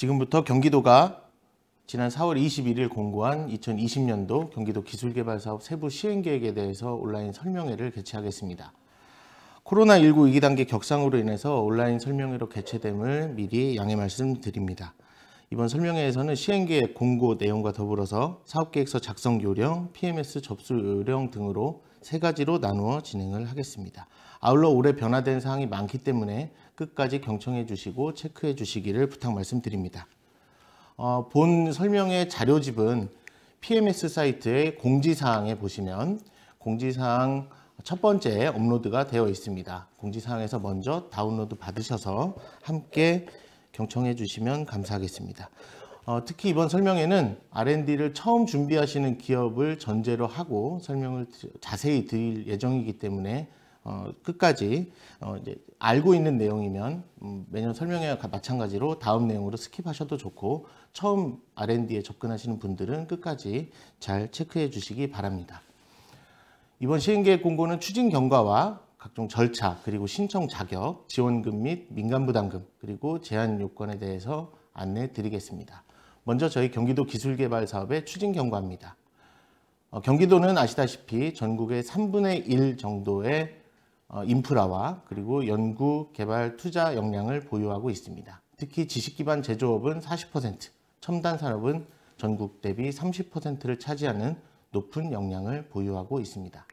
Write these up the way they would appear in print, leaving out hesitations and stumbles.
지금부터 경기도가 지난 4월 21일 공고한 2020년도 경기도 기술개발사업 세부 시행계획에 대해서 온라인 설명회를 개최하겠습니다. 코로나19 위기 단계 격상으로 인해서 온라인 설명회로 개최됨을 미리 양해 말씀드립니다. 이번 설명회에서는 시행계획 공고 내용과 더불어서 사업계획서 작성 요령, PMS 접수 요령 등으로 세 가지로 나누어 진행을 하겠습니다. 아울러 올해 변화된 사항이 많기 때문에 끝까지 경청해 주시고 체크해 주시기를 부탁 말씀드립니다. 본 설명회 자료집은 PMS 사이트의 공지사항에 보시면 공지사항 첫 번째 업로드가 되어 있습니다. 공지사항에서 먼저 다운로드 받으셔서 함께 경청해 주시면 감사하겠습니다. 특히 이번 설명회는 R&D를 처음 준비하시는 기업을 전제로 하고 설명을 자세히 드릴 예정이기 때문에 끝까지 이제 알고 있는 내용이면 매년 설명회와 마찬가지로 다음 내용으로 스킵하셔도 좋고 처음 R&D에 접근하시는 분들은 끝까지 잘 체크해 주시기 바랍니다. 이번 시행계획 공고는 추진 경과와 각종 절차, 그리고 신청 자격, 지원금 및 민간부담금, 그리고 제한 요건에 대해서 안내 드리겠습니다. 먼저 저희 경기도 기술개발사업의 추진 경과입니다. 경기도는 아시다시피 전국의 3분의 1 정도의 인프라와 그리고 연구, 개발, 투자 역량을 보유하고 있습니다. 특히 지식기반 제조업은 40%, 첨단 산업은 전국 대비 30%를 차지하는 높은 역량을 보유하고 있습니다.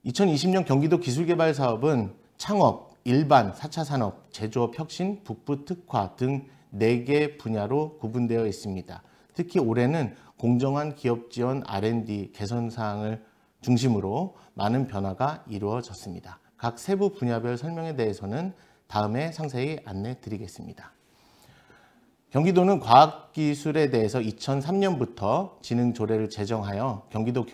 2020년 경기도 기술개발사업은 창업, 일반, 4차 산업, 제조업 혁신, 북부 특화 등 4개 분야로 구분되어 있습니다. 특히 올해는 공정한 기업 지원 R&D 개선 사항을 중심으로 많은 변화가 이루어졌습니다. 각 세부 분야별 설명에 대해서는 다음에 상세히 안내 드리겠습니다. 경기도는 과학기술에 대해서 2003년부터 지능조례를 제정하여 경기도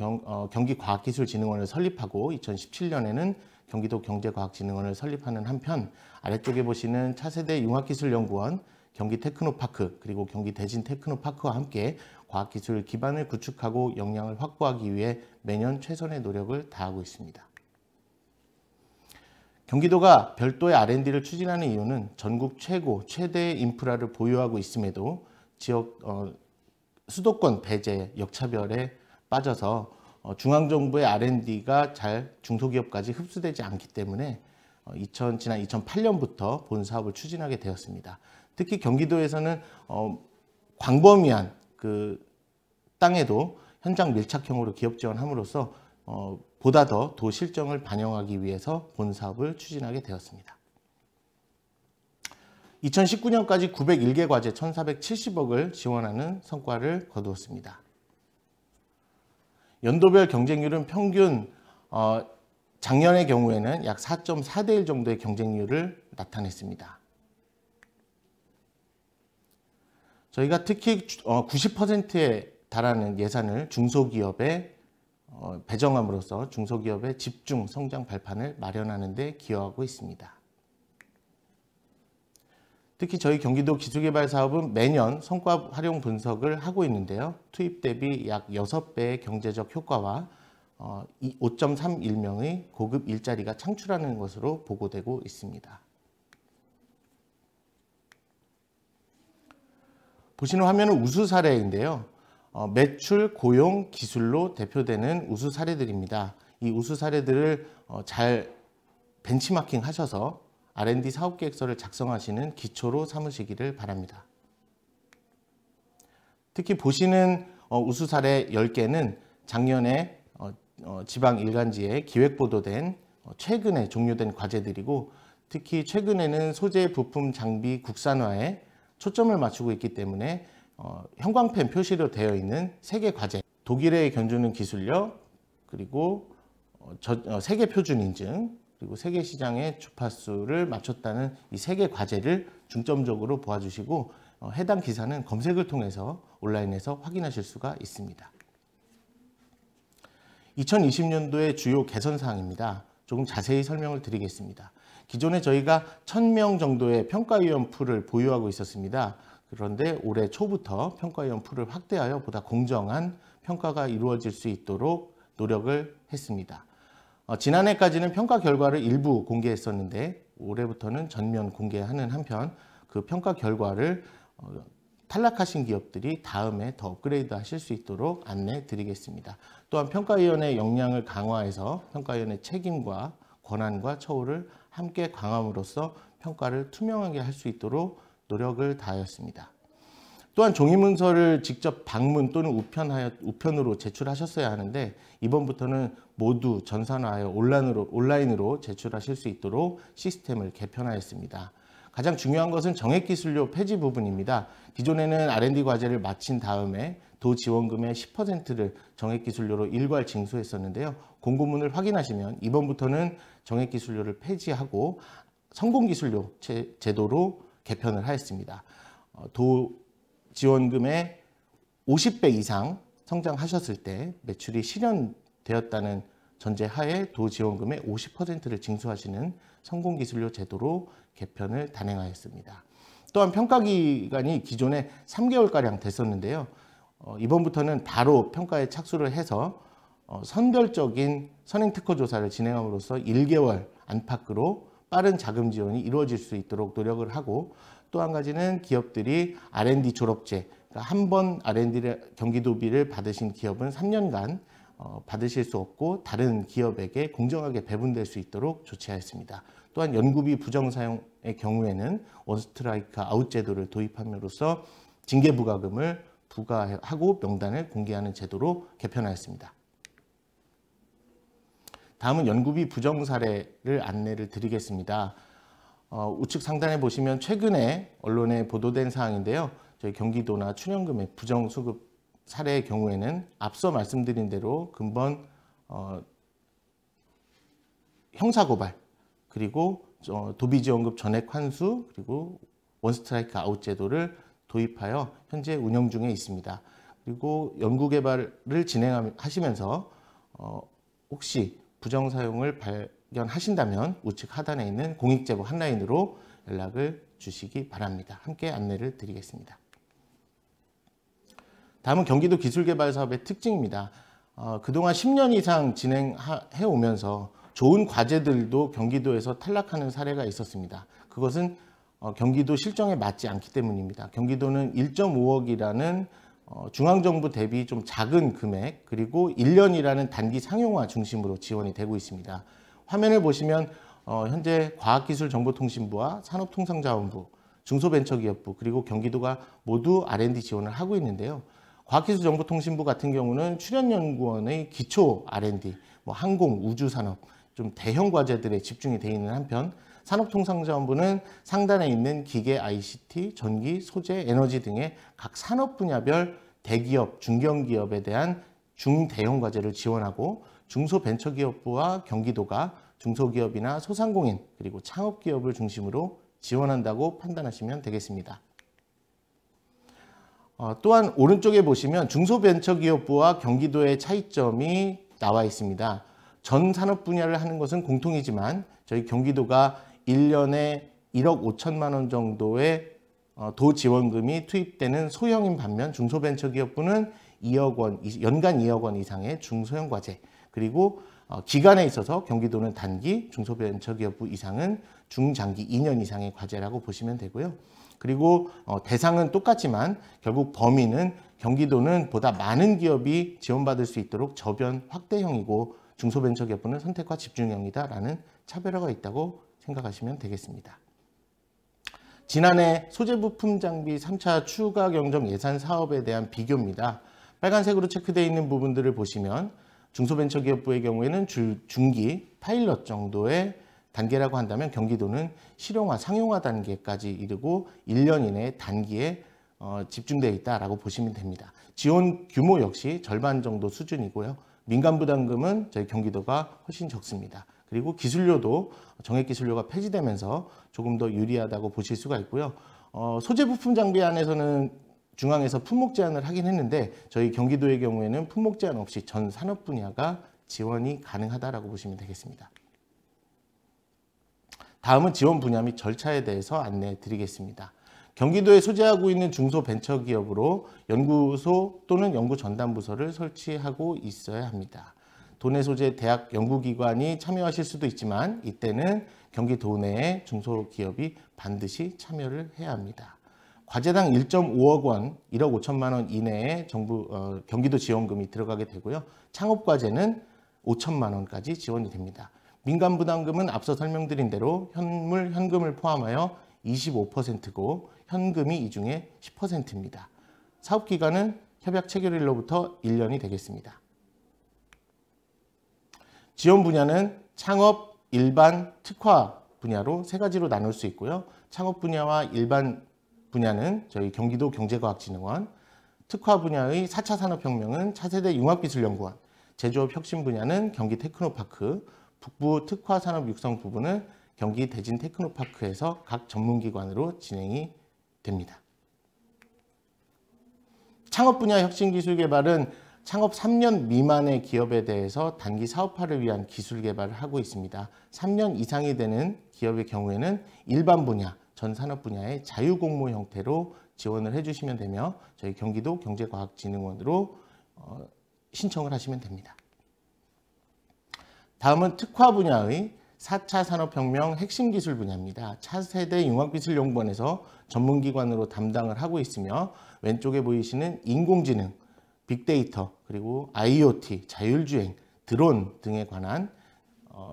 경기과학기술진흥원을 설립하고 2017년에는 경기도 경제과학진흥원을 설립하는 한편 아래쪽에 보시는 차세대 융합기술연구원, 경기테크노파크 그리고 경기대진테크노파크와 함께 과학기술 기반을 구축하고 역량을 확보하기 위해 매년 최선의 노력을 다하고 있습니다. 경기도가 별도의 R&D를 추진하는 이유는 전국 최대의 인프라를 보유하고 있음에도 지역 수도권 배제, 역차별에 빠져서 중앙정부의 R&D가 잘 중소기업까지 흡수되지 않기 때문에 지난 2008년부터 본 사업을 추진하게 되었습니다. 특히 경기도에서는 광범위한 그 땅에도 현장 밀착형으로 기업 지원함으로써 보다 더 도 실정을 반영하기 위해서 본 사업을 추진하게 되었습니다. 2019년까지 901개 과제 1,470억을 지원하는 성과를 거두었습니다. 연도별 경쟁률은 평균 작년의 경우에는 약 4.4대 1 정도의 경쟁률을 나타냈습니다. 저희가 특히 90%에 달하는 예산을 중소기업에 배정함으로써 중소기업의 집중 성장 발판을 마련하는 데 기여하고 있습니다. 특히 저희 경기도 기술개발사업은 매년 성과 활용 분석을 하고 있는데요. 투입 대비 약 6배의 경제적 효과와 5.31명의 고급 일자리가 창출하는 것으로 보고되고 있습니다. 보시는 화면은 우수 사례인데요. 매출, 고용, 기술로 대표되는 우수 사례들입니다. 이 우수 사례들을 잘 벤치마킹 하셔서 R&D 사업계획서를 작성하시는 기초로 삼으시기를 바랍니다. 특히 보시는 우수 사례 10개는 작년에 지방 일간지에 기획보도된 최근에 종료된 과제들이고 특히 최근에는 소재, 부품, 장비 국산화에 초점을 맞추고 있기 때문에 형광펜 표시로 되어 있는 세계 과제, 독일의 견주는 기술력, 그리고 세계 표준 인증, 그리고 세계 시장의 주파수를 맞췄다는 이 세 개 과제를 중점적으로 보아주시고 해당 기사는 검색을 통해서 온라인에서 확인하실 수가 있습니다. 2020년도의 주요 개선 사항입니다. 조금 자세히 설명을 드리겠습니다. 기존에 저희가 1,000명 정도의 평가위원 풀을 보유하고 있었습니다. 그런데 올해 초부터 평가위원 풀을 확대하여 보다 공정한 평가가 이루어질 수 있도록 노력을 했습니다. 지난해까지는 평가 결과를 일부 공개했었는데 올해부터는 전면 공개하는 한편 그 평가 결과를 탈락하신 기업들이 다음에 더 업그레이드 하실 수 있도록 안내 드리겠습니다. 또한 평가위원회 역량을 강화해서 평가위원회 책임과 권한과 처우를 함께 강함으로써 평가를 투명하게 할 수 있도록 노력을 다하였습니다. 또한 종이문서를 직접 방문 또는 우편으로 제출하셨어야 하는데 이번부터는 모두 전산화하여 온라인으로 제출하실 수 있도록 시스템을 개편하였습니다. 가장 중요한 것은 정액기술료 폐지 부분입니다. 기존에는 R&D 과제를 마친 다음에 도지원금의 10%를 정액기술료로 일괄 징수했었는데요. 공고문을 확인하시면 이번부터는 정액기술료를 폐지하고 성공기술료 제도로 개편을 하였습니다. 도지원금의 50배 이상 성장하셨을 때 매출이 실현되었다는 전제하에 도지원금의 50%를 징수하시는 성공기술료 제도로 개편을 단행하였습니다. 또한 평가기간이 기존에 3개월가량 됐었는데요. 이번부터는 바로 평가에 착수를 해서 선별적인 선행특허조사를 진행함으로써 1개월 안팎으로 빠른 자금 지원이 이루어질 수 있도록 노력을 하고 또 한 가지는 기업들이 R&D 졸업제, 그러니까 한 번 R&D 경기도비를 받으신 기업은 3년간 받으실 수 없고 다른 기업에게 공정하게 배분될 수 있도록 조치하였습니다. 또한 연구비 부정사용의 경우에는 원스트라이크 아웃 제도를 도입함으로써 징계부과금을 부과하고 명단을 공개하는 제도로 개편하였습니다. 다음은 연구비 부정 사례를 안내를 드리겠습니다. 우측 상단에 보시면 최근에 언론에 보도된 사항인데요. 저희 경기도나 출연금액 부정 수급 사례의 경우에는 앞서 말씀드린 대로 근본 형사고발 그리고 도비지원금 전액 환수 그리고 원스트라이크 아웃 제도를 도입하여 현재 운영 중에 있습니다. 그리고 연구개발을 진행하시면서 혹시 부정사용을 발견하신다면 우측 하단에 있는 공익제보 한라인으로 연락을 주시기 바랍니다. 함께 안내를 드리겠습니다. 다음은 경기도 기술개발사업의 특징입니다. 그동안 10년 이상 진행해 오면서 좋은 과제들도 경기도에서 탈락하는 사례가 있었습니다. 그것은 경기도 실정에 맞지 않기 때문입니다. 경기도는 1.5억이라는 중앙정부 대비 좀 작은 금액 그리고 1년이라는 단기 상용화 중심으로 지원이 되고 있습니다. 화면을 보시면 현재 과학기술정보통신부와 산업통상자원부, 중소벤처기업부 그리고 경기도가 모두 R&D 지원을 하고 있는데요. 과학기술정보통신부 같은 경우는 출연연구원의 기초 R&D, 항공, 우주산업, 좀 대형 과제들에 집중이 되어 있는 한편 산업통상자원부는 상단에 있는 기계, ICT, 전기, 소재, 에너지 등의 각 산업 분야별 대기업, 중견기업에 대한 중대형 과제를 지원하고 중소벤처기업부와 경기도가 중소기업이나 소상공인 그리고 창업기업을 중심으로 지원한다고 판단하시면 되겠습니다. 또한 오른쪽에 보시면 중소벤처기업부와 경기도의 차이점이 나와 있습니다. 전 산업 분야를 하는 것은 공통이지만 저희 경기도가 1년에 1억 5천만 원 정도의 도지원금이 투입되는 소형인 반면 중소벤처기업부는 2억 원, 연간 2억 원 이상의 중소형 과제 그리고 기간에 있어서 경기도는 단기, 중소벤처기업부 이상은 중장기 2년 이상의 과제라고 보시면 되고요. 그리고 대상은 똑같지만 결국 범위는 경기도는 보다 많은 기업이 지원받을 수 있도록 저변 확대형이고 중소벤처기업부는 선택과 집중형이다라는 차별화가 있다고 생각하시면 되겠습니다. 지난해 소재부품 장비 3차 추가 경정 예산 사업에 대한 비교입니다. 빨간색으로 체크되어 있는 부분들을 보시면 중소벤처기업부의 경우에는 중기 파일럿 정도의 단계라고 한다면 경기도는 실용화, 상용화 단계까지 이르고 1년 이내 단기에 집중되어 있다라고 보시면 됩니다. 지원 규모 역시 절반 정도 수준이고요. 민간부담금은 저희 경기도가 훨씬 적습니다. 그리고 기술료도 정액기술료가 폐지되면서 조금 더 유리하다고 보실 수가 있고요. 소재부품 장비 안에서는 중앙에서 품목 제한을 하긴 했는데 저희 경기도의 경우에는 품목 제한 없이 전 산업 분야가 지원이 가능하다라고 보시면 되겠습니다. 다음은 지원 분야 및 절차에 대해서 안내해 드리겠습니다. 경기도에 소재하고 있는 중소벤처기업으로 연구소 또는 연구전담부서를 설치하고 있어야 합니다. 도내 소재 대학 연구기관이 참여하실 수도 있지만 이때는 경기도 내의 중소기업이 반드시 참여를 해야 합니다. 과제당 1.5억 원, 1억 5천만 원 이내에 정부 경기도 지원금이 들어가게 되고요. 창업과제는 5천만 원까지 지원이 됩니다. 민간부담금은 앞서 설명드린 대로 현금을 포함하여 25%고 현금이 이 중에 10%입니다. 사업기간은 협약 체결일로부터 1년이 되겠습니다. 지원 분야는 창업, 일반, 특화 분야로 세 가지로 나눌 수 있고요. 창업 분야와 일반 분야는 저희 경기도 경제과학진흥원, 특화 분야의 4차 산업혁명은 차세대 융합기술연구원, 제조업 혁신 분야는 경기 테크노파크, 북부 특화 산업 육성 부분은 경기 대진 테크노파크에서 각 전문기관으로 진행이 됩니다. 창업 분야 혁신 기술 개발은 창업 3년 미만의 기업에 대해서 단기 사업화를 위한 기술 개발을 하고 있습니다. 3년 이상이 되는 기업의 경우에는 일반 분야, 전 산업 분야의 자유공모 형태로 지원을 해주시면 되며 저희 경기도 경제과학진흥원으로 신청을 하시면 됩니다. 다음은 특화 분야의 4차 산업혁명 핵심 기술 분야입니다. 차세대 융합기술연구원에서 전문기관으로 담당을 하고 있으며 왼쪽에 보이시는 인공지능, 빅데이터, 그리고 IoT, 자율주행, 드론 등에 관한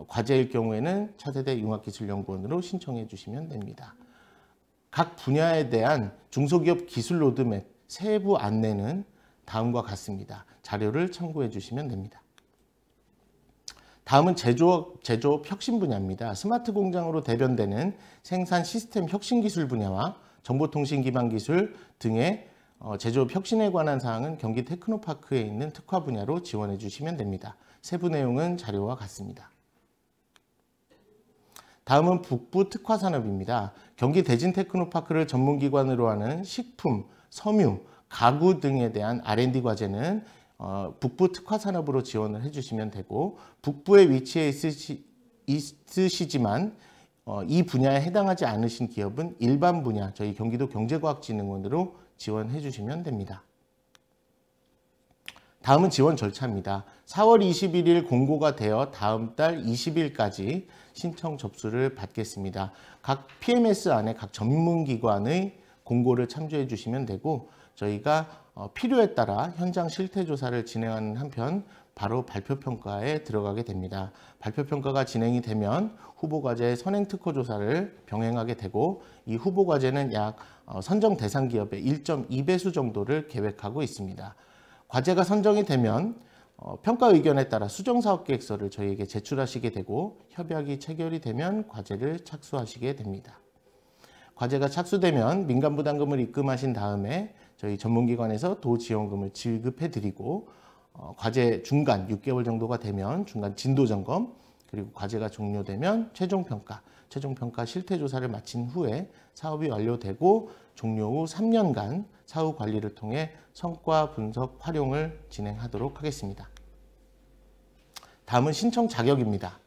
과제일 경우에는 차세대 융합기술연구원으로 신청해 주시면 됩니다. 각 분야에 대한 중소기업 기술 로드맵 세부 안내는 다음과 같습니다. 자료를 참고해 주시면 됩니다. 다음은 제조업 혁신 분야입니다. 스마트 공장으로 대변되는 생산 시스템 혁신 기술 분야와 정보통신 기반 기술 등의 제조업 혁신에 관한 사항은 경기 테크노파크에 있는 특화 분야로 지원해 주시면 됩니다. 세부 내용은 자료와 같습니다. 다음은 북부 특화 산업입니다. 경기 대진 테크노파크를 전문기관으로 하는 식품, 섬유, 가구 등에 대한 R&D 과제는 북부 특화 산업으로 지원을 해주시면 되고 북부에 위치해 있으시지만 이 분야에 해당하지 않으신 기업은 일반 분야, 저희 경기도 경제과학진흥원으로 지원해 주시면 됩니다. 다음은 지원 절차입니다. 4월 21일 공고가 되어 다음 달 20일까지 신청 접수를 받겠습니다. 각 PMS 안에 각 전문기관의 공고를 참조해 주시면 되고 저희가 필요에 따라 현장 실태조사를 진행하는 한편 바로 발표평가에 들어가게 됩니다. 발표평가가 진행이 되면 후보과제 선행특허조사를 병행하게 되고 이 후보과제는 약 선정 대상 기업의 1.2배수 정도를 계획하고 있습니다. 과제가 선정이 되면 평가 의견에 따라 수정사업계획서를 저희에게 제출하시게 되고 협약이 체결이 되면 과제를 착수하시게 됩니다. 과제가 착수되면 민간부담금을 입금하신 다음에 저희 전문기관에서 도지원금을 지급해드리고 과제 중간 6개월 정도가 되면 중간 진도점검 그리고 과제가 종료되면 최종평가 실태조사를 마친 후에 사업이 완료되고 종료 후 3년간 사후 관리를 통해 성과 분석 활용을 진행하도록 하겠습니다. 다음은 신청 자격입니다.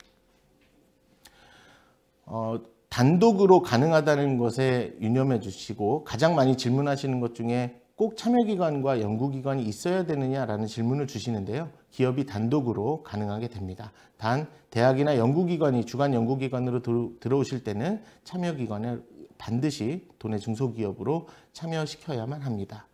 단독으로 가능하다는 것에 유념해 주시고 가장 많이 질문하시는 것 중에 꼭 참여기관과 연구기관이 있어야 되느냐라는 질문을 주시는데요. 기업이 단독으로 가능하게 됩니다. 단 대학이나 연구기관이 주관 연구기관으로 들어오실 때는 참여기관을 반드시 도내 중소기업으로 참여시켜야만 합니다.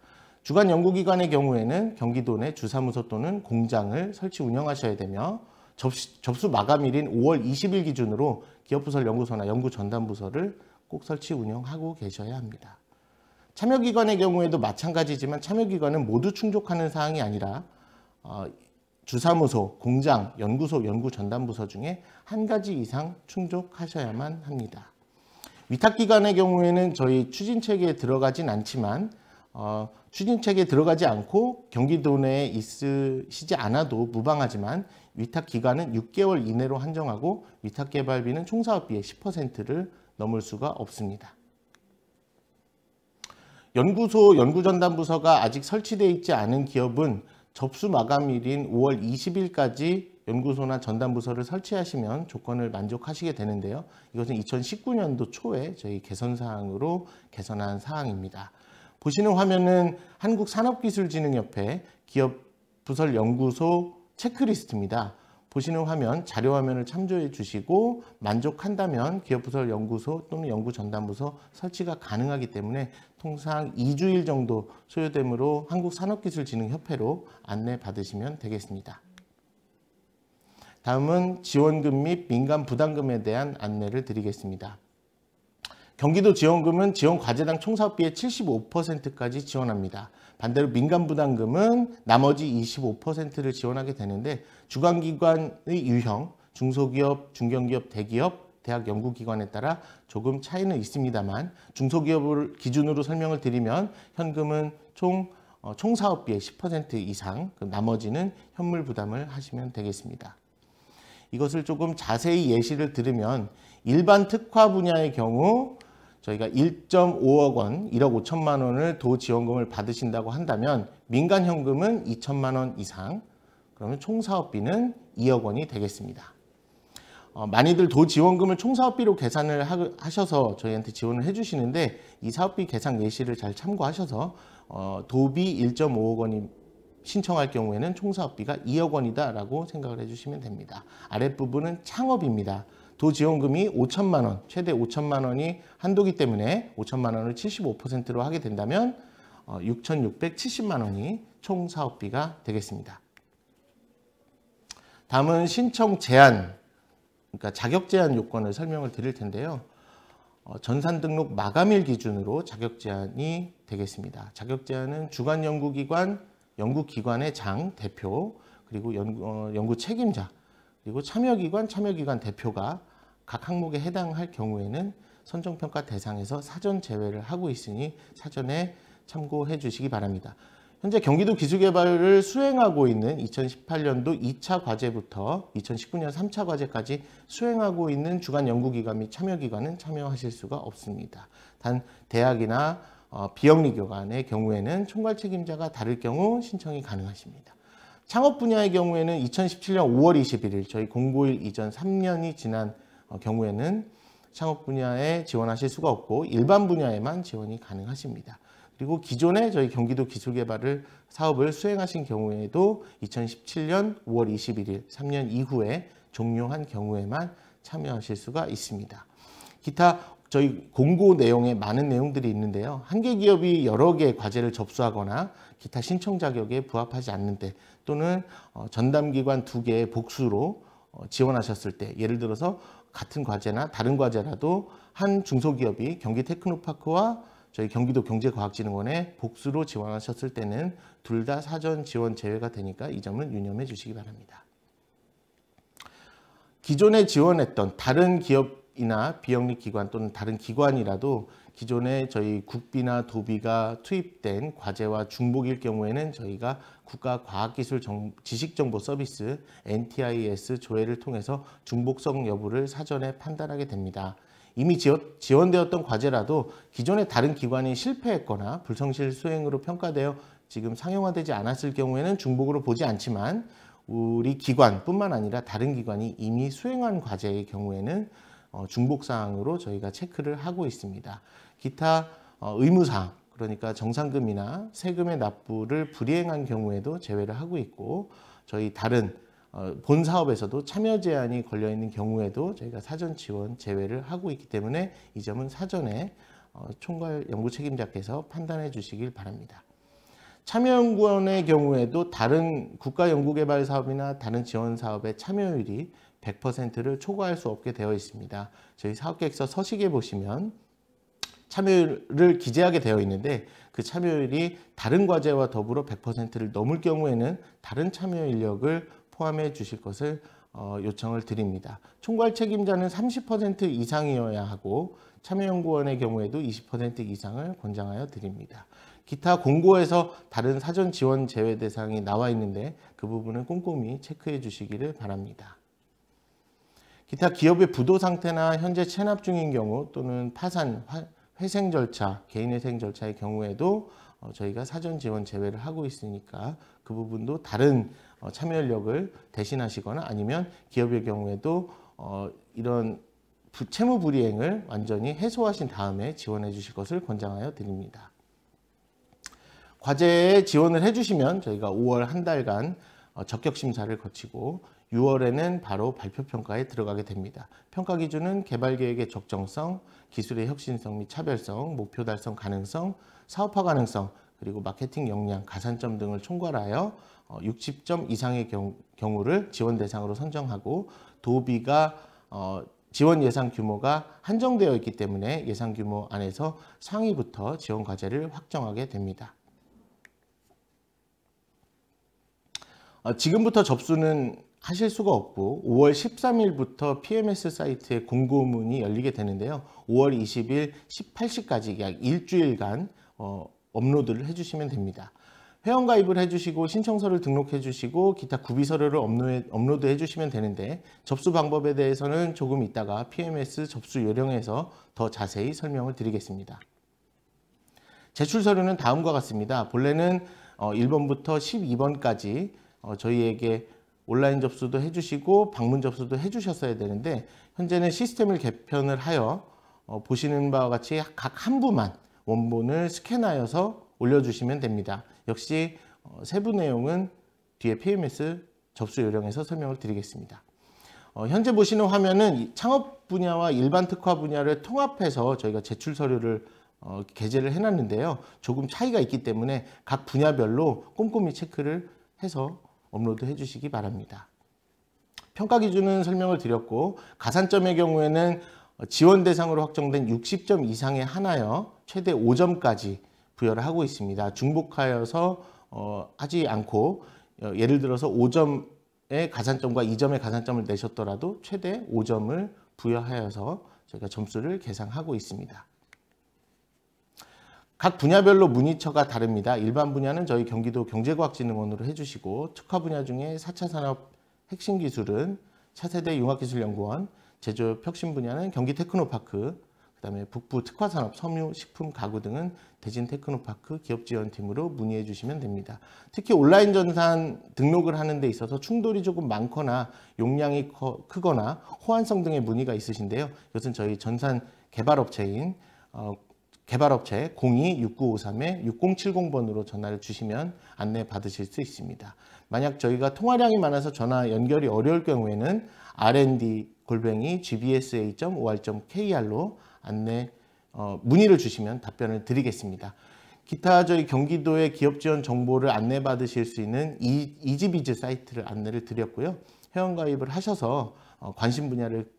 주관 연구기관의 경우에는 경기도 내 주사무소 또는 공장을 설치 운영하셔야 되며 접수 마감일인 5월 20일 기준으로 기업부설 연구소나 연구전담부서를 꼭 설치 운영하고 계셔야 합니다. 참여기관의 경우에도 마찬가지지만 참여기관은 모두 충족하는 사항이 아니라 주사무소, 공장, 연구소, 연구전담부서 중에 한 가지 이상 충족하셔야만 합니다. 위탁기관의 경우에는 저희 추진체계에 들어가진 않지만 추진체계에 들어가지 않고 경기도 내에 있으시지 않아도 무방하지만 위탁기간은 6개월 이내로 한정하고 위탁개발비는 총사업비의 10%를 넘을 수가 없습니다. 연구소, 연구전담부서가 아직 설치되어 있지 않은 기업은 접수 마감일인 5월 20일까지 연구소나 전담부서를 설치하시면 조건을 만족하시게 되는데요. 이것은 2019년도 초에 저희 개선사항으로 개선한 사항입니다. 보시는 화면은 한국산업기술진흥협회 기업부설 연구소 체크리스트입니다. 보시는 화면, 자료 화면을 참조해 주시고 만족한다면 기업부설 연구소 또는 연구전담부서 설치가 가능하기 때문에 통상 2주일 정도 소요되므로 한국산업기술진흥협회로 안내 받으시면 되겠습니다. 다음은 지원금 및 민간 부담금에 대한 안내를 드리겠습니다. 경기도 지원금은 지원 과제당 총사업비의 75%까지 지원합니다. 반대로 민간 부담금은 나머지 25%를 지원하게 되는데 주관기관의 유형, 중소기업, 중견기업, 대기업, 대학 연구기관에 따라 조금 차이는 있습니다만 중소기업을 기준으로 설명을 드리면 현금은 총사업비의 10% 이상, 나머지는 현물 부담을 하시면 되겠습니다. 이것을 조금 자세히 예시를 들으면 일반 특화 분야의 경우 저희가 1.5억 원, 1억 5천만 원을 도 지원금을 받으신다고 한다면 민간 현금은 2천만 원 이상, 그러면 총사업비는 2억 원이 되겠습니다. 많이들 도 지원금을 총사업비로 계산을 하셔서 저희한테 지원을 해주시는데 이 사업비 계산 예시를 잘 참고하셔서 도비 1.5억 원이 신청할 경우에는 총사업비가 2억 원이다 라고 생각을 해주시면 됩니다. 아랫부분은 창업입니다. 도지원금이 5천만 원, 최대 5천만 원이 한도기 때문에 5천만 원을 75%로 하게 된다면 6,670만 원이 총 사업비가 되겠습니다. 다음은 신청 제한, 그러니까 자격 제한 요건을 설명을 드릴 텐데요. 전산 등록 마감일 기준으로 자격 제한이 되겠습니다. 자격 제한은 주관 연구기관, 연구기관의 장, 대표, 그리고 연구 책임자, 그리고 참여기관 대표가 각 항목에 해당할 경우에는 선정평가 대상에서 사전 제외를 하고 있으니 사전에 참고해 주시기 바랍니다. 현재 경기도 기술개발을 수행하고 있는 2018년도 2차 과제부터 2019년 3차 과제까지 수행하고 있는 주관 연구기관 및 참여기관은 참여하실 수가 없습니다. 단 대학이나 비영리기관의 경우에는 총괄 책임자가 다를 경우 신청이 가능하십니다. 창업 분야의 경우에는 2017년 5월 21일 저희 공고일 이전 3년이 지난 경우에는 창업 분야에 지원하실 수가 없고 일반 분야에만 지원이 가능하십니다. 그리고 기존에 저희 경기도 기술개발을 사업을 수행하신 경우에도 2017년 5월 21일 3년 이후에 종료한 경우에만 참여하실 수가 있습니다. 기타 저희 공고 내용에 많은 내용들이 있는데요. 한 개 기업이 여러 개의 과제를 접수하거나 기타 신청 자격에 부합하지 않는 때 또는 전담기관 2개의 복수로 지원하셨을 때 예를 들어서 같은 과제나 다른 과제라도 한 중소기업이 경기테크노파크와 저희 경기도 경제과학진흥원에 복수로 지원하셨을 때는 둘 다 사전 지원 제외가 되니까 이 점을 유념해 주시기 바랍니다. 기존에 지원했던 다른 기업이나 비영리 기관 또는 다른 기관이라도 기존에 저희 국비나 도비가 투입된 과제와 중복일 경우에는 저희가 국가과학기술 지식정보 서비스 NTIS 조회를 통해서 중복성 여부를 사전에 판단하게 됩니다. 이미 지원되었던 과제라도 기존의 다른 기관이 실패했거나 불성실 수행으로 평가되어 지금 상용화되지 않았을 경우에는 중복으로 보지 않지만 우리 기관뿐만 아니라 다른 기관이 이미 수행한 과제의 경우에는 중복사항으로 저희가 체크를 하고 있습니다. 기타 의무사항, 그러니까 정산금이나 세금의 납부를 불이행한 경우에도 제외를 하고 있고 저희 다른 본 사업에서도 참여 제한이 걸려 있는 경우에도 저희가 사전 지원 제외를 하고 있기 때문에 이 점은 사전에 총괄 연구 책임자께서 판단해 주시길 바랍니다. 참여연구원의 경우에도 다른 국가연구개발 사업이나 다른 지원 사업의 참여율이 100%를 초과할 수 없게 되어 있습니다. 저희 사업계획서 서식에 보시면 참여율을 기재하게 되어 있는데 그 참여율이 다른 과제와 더불어 100%를 넘을 경우에는 다른 참여 인력을 포함해 주실 것을 요청을 드립니다. 총괄 책임자는 30% 이상이어야 하고 참여연구원의 경우에도 20% 이상을 권장하여 드립니다. 기타 공고에서 다른 사전 지원 제외 대상이 나와 있는데 그 부분은 꼼꼼히 체크해 주시기를 바랍니다. 기타 기업의 부도 상태나 현재 체납 중인 경우 또는 파산, 회생 절차, 개인회생 절차의 경우에도 저희가 사전 지원 제외를 하고 있으니까 그 부분도 다른 참여 인력을 대신하시거나 아니면 기업의 경우에도 이런 채무 불이행을 완전히 해소하신 다음에 지원해 주실 것을 권장하여 드립니다. 과제에 지원을 해주시면 저희가 5월 한 달간 적격 심사를 거치고 6월에는 바로 발표평가에 들어가게 됩니다. 평가 기준은 개발 계획의 적정성, 기술의 혁신성 및 차별성, 목표 달성 가능성, 사업화 가능성, 그리고 마케팅 역량, 가산점 등을 총괄하여 60점 이상의 경우를 지원 대상으로 선정하고 도비가 지원 예산 규모가 한정되어 있기 때문에 예산 규모 안에서 상위부터 지원 과제를 확정하게 됩니다. 지금부터 접수는 하실 수가 없고 5월 13일부터 PMS 사이트에 공고문이 열리게 되는데요. 5월 20일 18시까지 약 일주일간 업로드를 해주시면 됩니다. 회원가입을 해주시고 신청서를 등록해 주시고 기타 구비서류를 업로드해 주시면 되는데 접수 방법에 대해서는 조금 이따가 PMS 접수 요령에서 더 자세히 설명을 드리겠습니다. 제출 서류는 다음과 같습니다. 본래는 1번부터 12번까지 저희에게 온라인 접수도 해주시고 방문 접수도 해주셨어야 되는데 현재는 시스템을 개편을 하여 보시는 바와 같이 각 한 부만 원본을 스캔하여서 올려주시면 됩니다. 역시 세부 내용은 뒤에 PMS 접수 요령에서 설명을 드리겠습니다. 현재 보시는 화면은 창업 분야와 일반 특화 분야를 통합해서 저희가 제출 서류를 게재를 해놨는데요. 조금 차이가 있기 때문에 각 분야별로 꼼꼼히 체크를 해서 업로드 해주시기 바랍니다. 평가 기준은 설명을 드렸고 가산점의 경우에는 지원 대상으로 확정된 60점 이상에 한하여 최대 5점까지 부여를 하고 있습니다. 중복하여서 하지 않고 예를 들어서 5점의 가산점과 2점의 가산점을 내셨더라도 최대 5점을 부여하여서 저희가 점수를 계산하고 있습니다. 각 분야별로 문의처가 다릅니다. 일반 분야는 저희 경기도 경제과학진흥원으로 해주시고 특화 분야 중에 4차 산업 핵심 기술은 차세대 융합기술연구원, 제조업 혁신 분야는 경기 테크노파크, 그다음에 북부 특화산업, 섬유, 식품, 가구 등은 대진 테크노파크 기업지원팀으로 문의해 주시면 됩니다. 특히 온라인 전산 등록을 하는 데 있어서 충돌이 조금 많거나 용량이 크거나 호환성 등의 문의가 있으신데요. 이것은 저희 전산 개발업체인 개발업체 02-6953-6070번으로 전화를 주시면 안내 받으실 수 있습니다. 만약 저희가 통화량이 많아서 전화 연결이 어려울 경우에는 rnd@gbsa.or.kr로 안내 문의를 주시면 답변을 드리겠습니다. 기타 저희 경기도의 기업 지원 정보를 안내 받으실 수 있는 이지비즈 사이트를 안내를 드렸고요. 회원가입을 하셔서 관심 분야를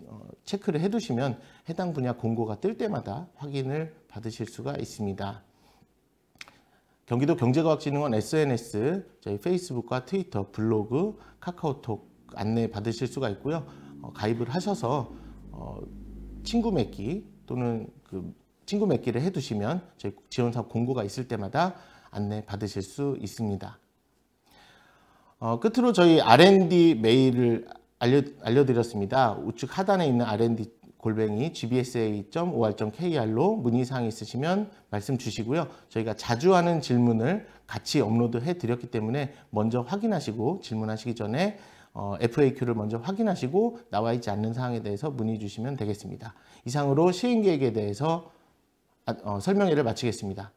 체크를 해두시면 해당 분야 공고가 뜰 때마다 확인을 받으실 수가 있습니다. 경기도 경제과학진흥원 SNS, 저희 페이스북과 트위터, 블로그, 카카오톡 안내 받으실 수가 있고요. 가입을 하셔서 친구 맺기 또는 친구 맺기를 해두시면 저희 지원사업 공고가 있을 때마다 안내 받으실 수 있습니다. 끝으로 저희 R&D 메일을 알려드렸습니다. 우측 하단에 있는 rnd@gbsa.or.kr로 문의사항이 있으시면 말씀 주시고요. 저희가 자주 하는 질문을 같이 업로드 해드렸기 때문에 먼저 확인하시고 질문하시기 전에 FAQ를 먼저 확인하시고 나와 있지 않는 사항에 대해서 문의 주시면 되겠습니다. 이상으로 시행계획에 대해서 설명회를 마치겠습니다.